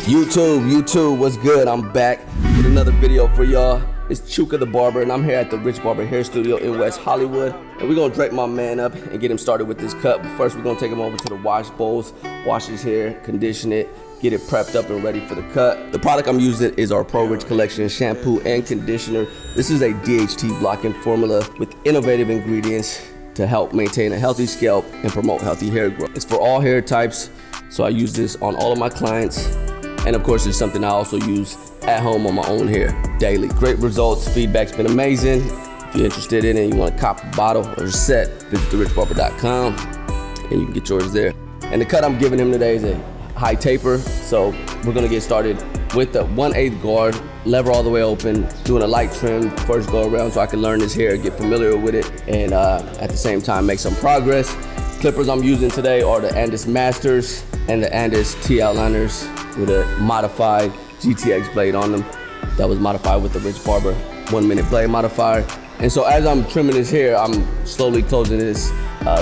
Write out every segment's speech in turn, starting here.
YouTube, what's good? I'm back with another video for y'all. It's Chuka The Barber, and I'm here at the Rich Barber Hair Studio in West Hollywood. And we're gonna drape my man up and get him started with this cut. But first, we're gonna take him over to the wash bowls, wash his hair, condition it, get it prepped up and ready for the cut. The product I'm using is our Pro Rich Collection shampoo and conditioner. This is a DHT blocking formula with innovative ingredients to help maintain a healthy scalp and promote healthy hair growth. It's for all hair types, so I use this on all of my clients. And of course, it's something I also use at home on my own hair daily. Great results, feedback's been amazing. If you're interested in it, you want to cop a bottle or a set, visit therichbarber.com and you can get yours there. And the cut I'm giving him today is a high taper. So we're gonna get started with the 1/8 guard, lever all the way open, doing a light trim first go around so I can learn his hair, get familiar with it, and at the same time make some progress. Clippers I'm using today are the Andis Masters and the Andis T outliners with a modified GTX blade on them that was modified with the Rich Barber 1-minute blade modifier. And so as I'm trimming his hair, I'm slowly closing this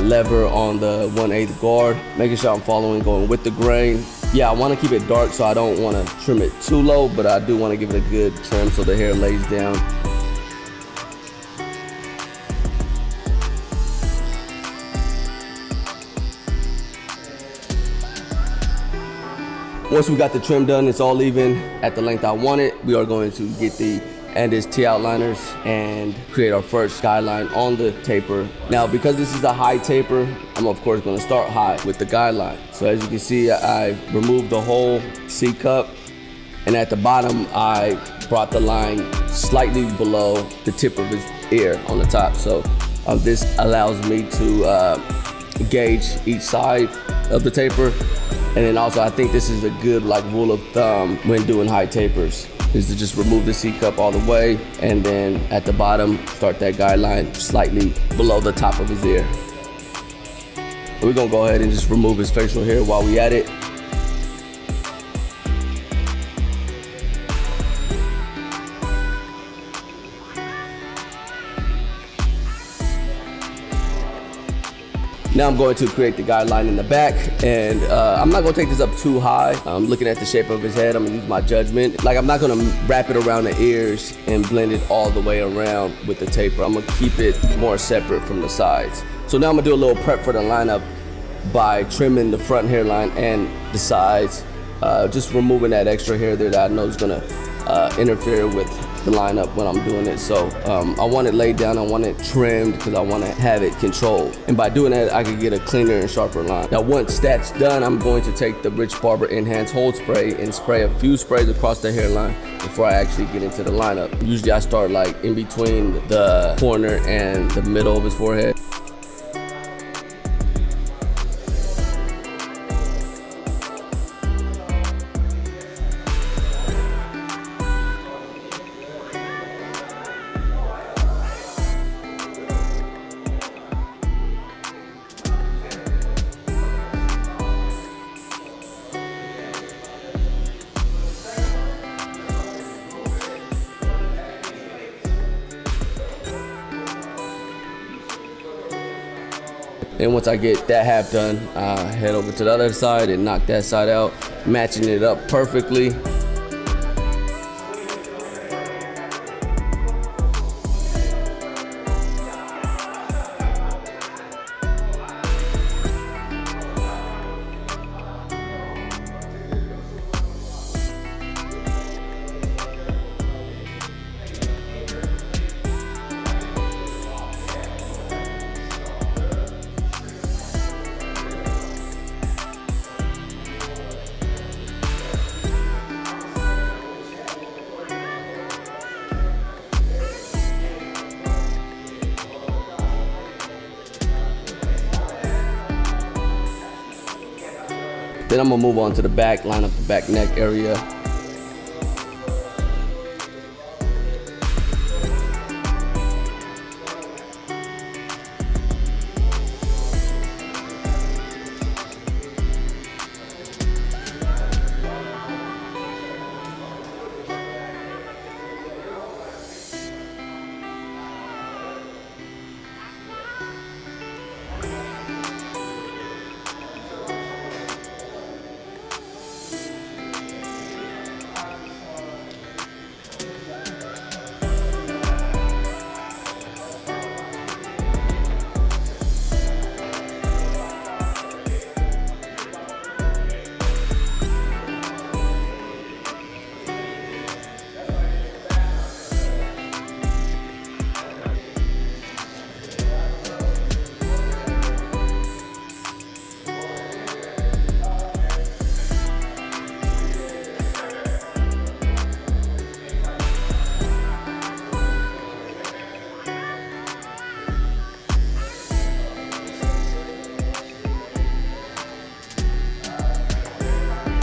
lever on the 1/8 guard, making sure I'm following, going with the grain. Yeah, I want to keep it dark, so I don't want to trim it too low, but I do want to give it a good trim so the hair lays down. Once we got the trim done, it's all even at the length I want it. We are going to get the Andis T outliners and create our first guideline on the taper. Now, because this is a high taper, I'm of course going to start high with the guideline. So as you can see, I removed the whole C cup, and at the bottom, I brought the line slightly below the tip of his ear on the top. So this allows me to gauge each side of the taper. And then also, I think this is a good rule of thumb when doing high tapers, is to just remove the C cup all the way, and then at the bottom, start that guideline slightly below the top of his ear. We're gonna go ahead and just remove his facial hair while we at it. Now I'm going to create the guideline in the back, and I'm not gonna take this up too high. I'm looking at the shape of his head. I'm gonna use my judgment. I'm not gonna wrap it around the ears and blend it all the way around with the taper. I'm gonna keep it more separate from the sides. So now I'm gonna do a little prep for the lineup by trimming the front hairline and the sides, just removing that extra hair there that I know is gonna interfere with the lineup when I'm doing it. So I want it laid down, I want it trimmed, because I want to have it controlled. And by doing that, I can get a cleaner and sharper line. Now once that's done, I'm going to take the Rich Barber Enhanced Hold Spray and spray a few sprays across the hairline before I actually get into the lineup. Usually I start in between the corner and the middle of his forehead. And once I get that half done, I head over to the other side and knock that side out, matching it up perfectly. Then I'm gonna move on to the back, line up the back neck area.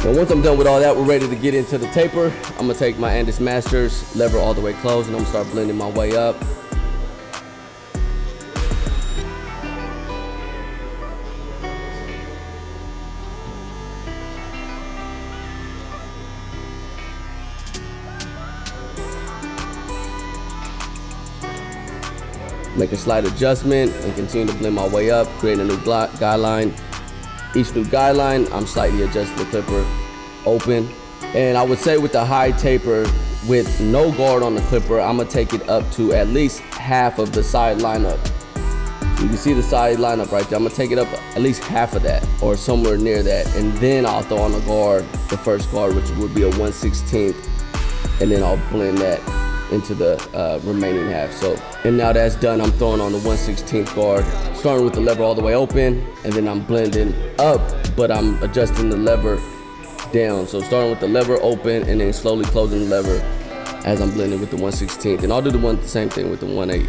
And once I'm done with all that, we're ready to get into the taper. I'm gonna take my Andis Masters, lever all the way closed, and I'm gonna start blending my way up. Make a slight adjustment and continue to blend my way up, creating a new guideline. Each new guideline, I'm slightly adjusting the clipper open. And I would say with the high taper, with no guard on the clipper, I'm gonna take it up to at least half of the side lineup. So you can see the side lineup right there. I'm gonna take it up at least half of that or somewhere near that. And then I'll throw on a guard, the first guard, which would be a 1/16th. And then I'll blend that into the remaining half. So, and now that's done, I'm throwing on the 1/16th guard, starting with the lever all the way open, and then I'm blending up, but I'm adjusting the lever down. So starting with the lever open and then slowly closing the lever as I'm blending with the 1/16th. And I'll do the same thing with the 1/8.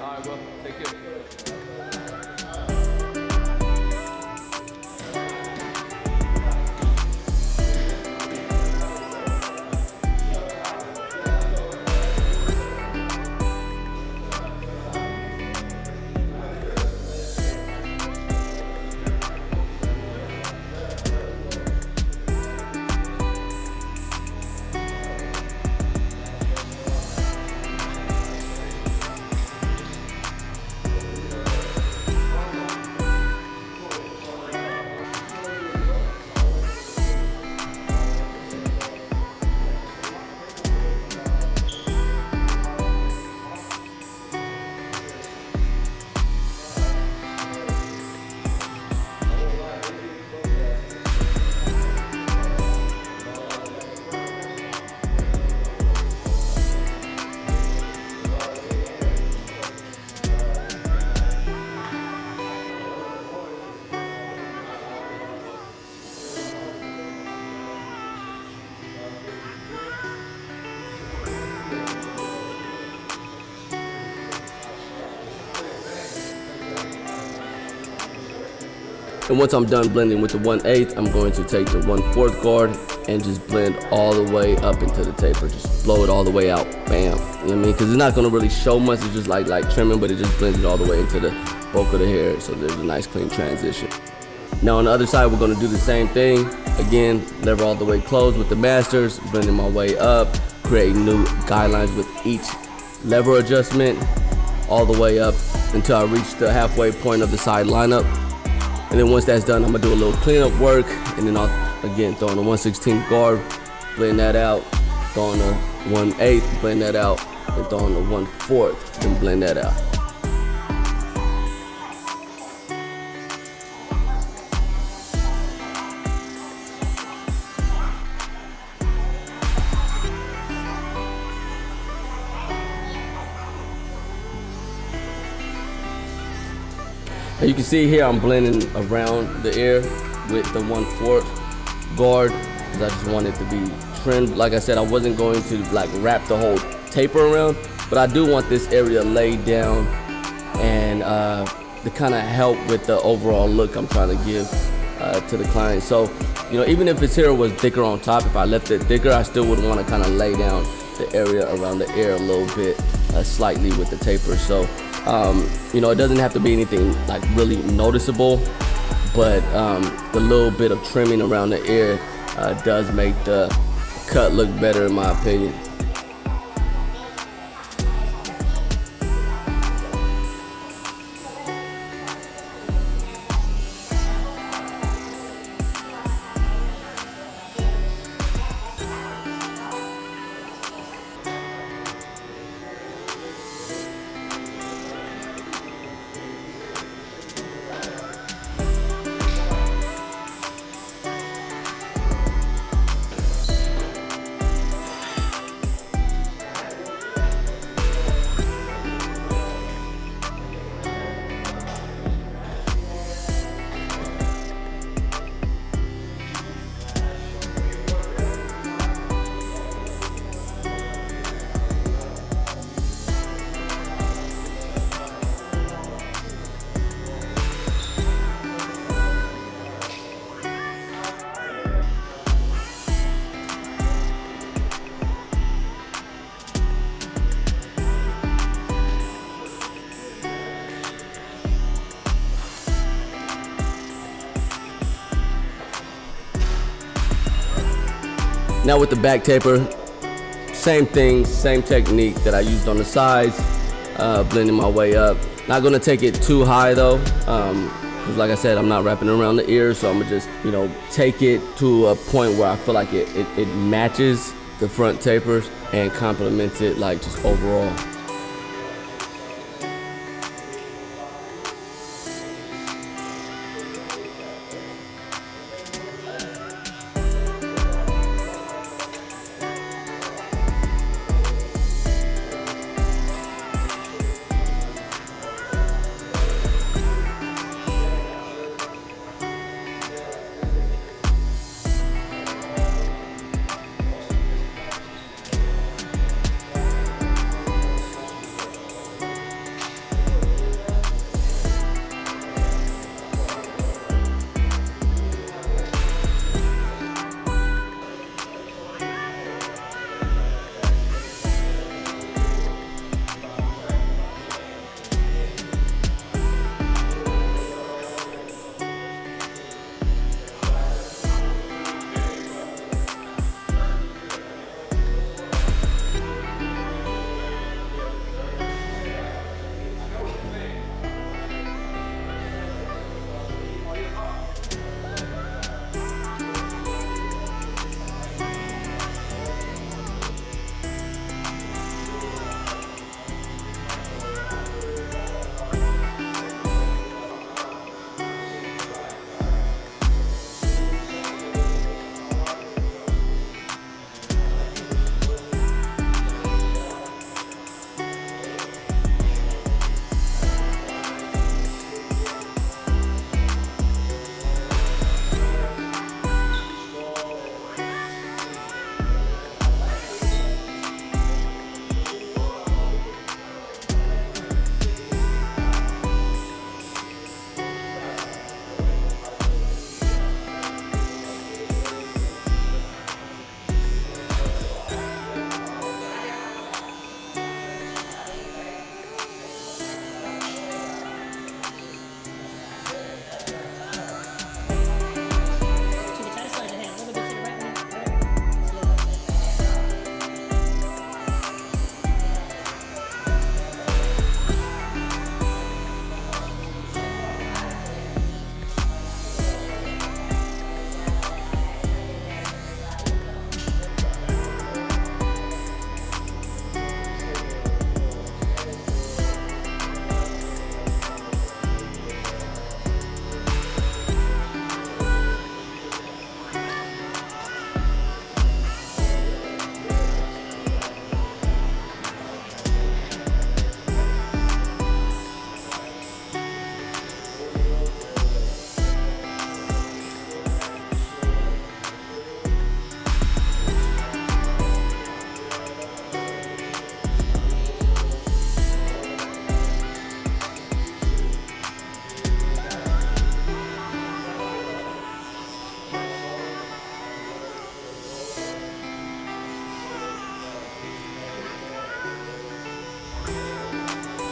All right, well, take care. And once I'm done blending with the 1/8, I'm going to take the 1/4 guard and just blend all the way up into the taper. Just blow it all the way out, bam. You know what I mean? Because it's not gonna really show much, it's just like trimming, but it just blends it all the way into the bulk of the hair. So there's a nice clean transition. Now on the other side, we're gonna do the same thing. Again, lever all the way closed with the Masters, blending my way up, creating new guidelines with each lever adjustment, all the way up until I reach the halfway point of the side lineup. And then once that's done, I'm gonna do a little cleanup work, and then I'll again throw on the 1/16th guard, blend that out, throw on the 1/8, blend that out, and throw on the 1/4, and blend that out. And you can see here I'm blending around the ear with the 1/4 guard because I just want it to be trimmed. Like I said, I wasn't going to like wrap the whole taper around, but I do want this area laid down and to kind of help with the overall look I'm trying to give to the client. So, you know, even if his hair was thicker on top, if I left it thicker, I still would want to kind of lay down the area around the ear a little bit slightly with the taper. So you know, it doesn't have to be anything like really noticeable, but the little bit of trimming around the ear does make the cut look better in my opinion. Now with the back taper, same thing, same technique that I used on the sides, blending my way up. Not gonna take it too high though, because like I said, I'm not wrapping around the ears, so I'm gonna just, you know, take it to a point where I feel like it matches the front tapers and complements it like just overall.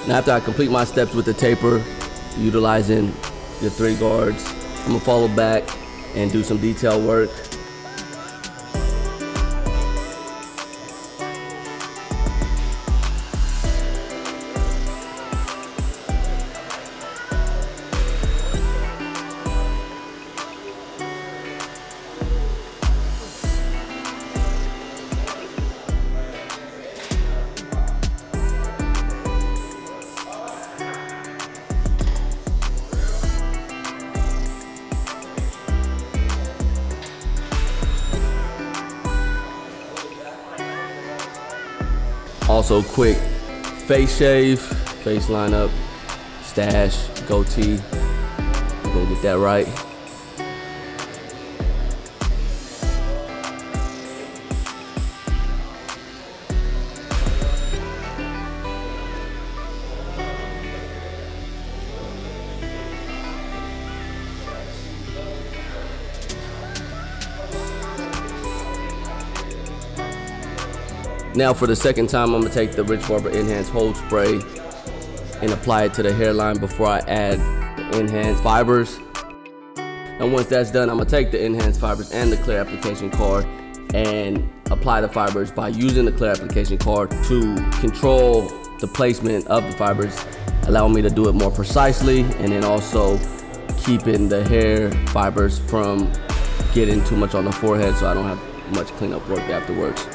Now after I complete my steps with the taper, utilizing the 3 guards, I'm gonna follow back and do some detail work. Also quick face shave, face lineup, stash, goatee. We're gonna get that right. Now for the second time, I'm gonna take the Rich Barber Enhance Hold Spray and apply it to the hairline before I add the enhanced fibers. And once that's done, I'm gonna take the enhanced fibers and the clear application card and apply the fibers by using the clear application card to control the placement of the fibers, allowing me to do it more precisely, and then also keeping the hair fibers from getting too much on the forehead so I don't have much cleanup work afterwards.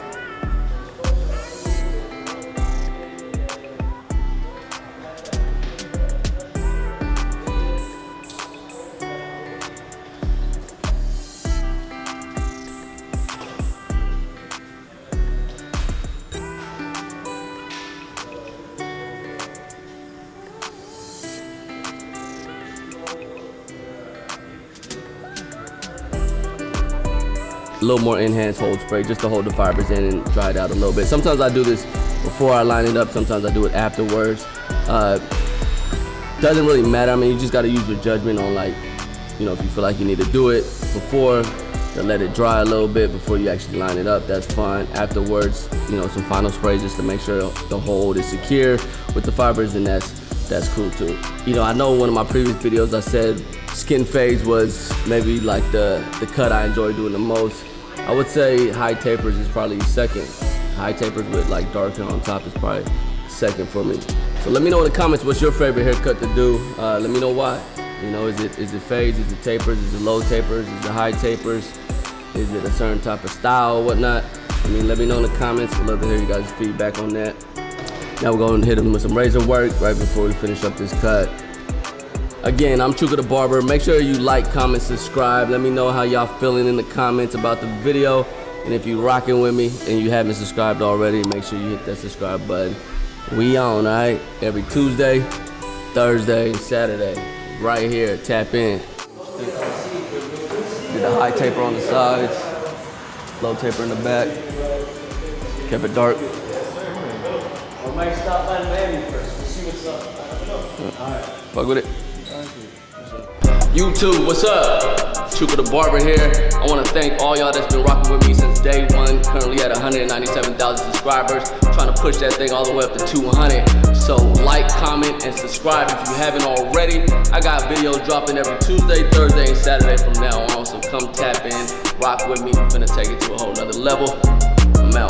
A little more enhanced hold spray just to hold the fibers in and dry it out a little bit. Sometimes I do this before I line it up, sometimes I do it afterwards. Doesn't really matter. I mean, you just gotta use your judgment on, like, you know, if you feel like you need to do it before, to let it dry a little bit before you actually line it up, that's fine. Afterwards, you know, some final spray just to make sure the hold is secure with the fibers, and that's cool too. You know, I know in one of my previous videos I said skin fades was maybe like the cut I enjoy doing the most. I would say high tapers is probably second. High tapers with like dark hair on top is probably second for me. So let me know in the comments what's your favorite haircut to do. Let me know why. You know, is it fades, is it tapers, is it low tapers, is it high tapers, is it a certain type of style or whatnot? I mean, let me know in the comments. I'd love to hear you guys' feedback on that. Now we're going to hit them with some razor work right before we finish up this cut. Again, I'm Chuka the Barber. Make sure you like, comment, subscribe. Let me know how y'all feeling in the comments about the video. And if you rocking with me and you haven't subscribed already, make sure you hit that subscribe button. We on, all right? Every Tuesday, Thursday, and Saturday. Right here, tap in. Did the high taper on the sides, low taper in the back. Kept it dark. I might stop by Miami first to see what's up. All right. Fuck with it. YouTube, what's up? Chuka the Barber here. I want to thank all y'all that's been rocking with me since day one. Currently at 197,000 subscribers. Trying to push that thing all the way up to 200. So like, comment, and subscribe if you haven't already. I got videos dropping every Tuesday, Thursday, and Saturday from now on. So come tap in, rock with me. I'm finna take it to a whole nother level. I'm out.